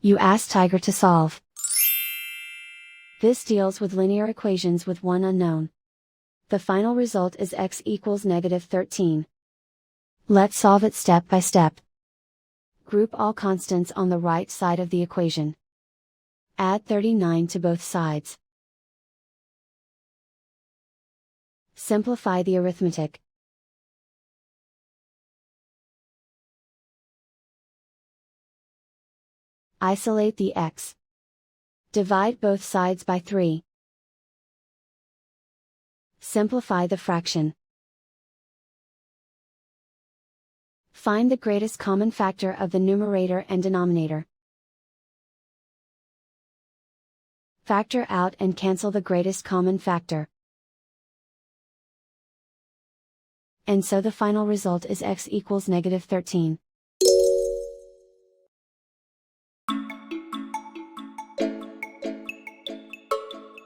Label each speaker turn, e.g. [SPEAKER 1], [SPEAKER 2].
[SPEAKER 1] You ask Tiger to solve. This deals with linear equations with one unknown. The final result is x equals -13. Let's solve it step by step. Group all constants on the right side of the equation. Add 39 to both sides. Simplify the arithmetic. Isolate the x. Divide both sides by 3. Simplify the fraction. Find the greatest common factor of the numerator and denominator. Factor out and cancel the greatest common factor. And so the final result is x equals -13.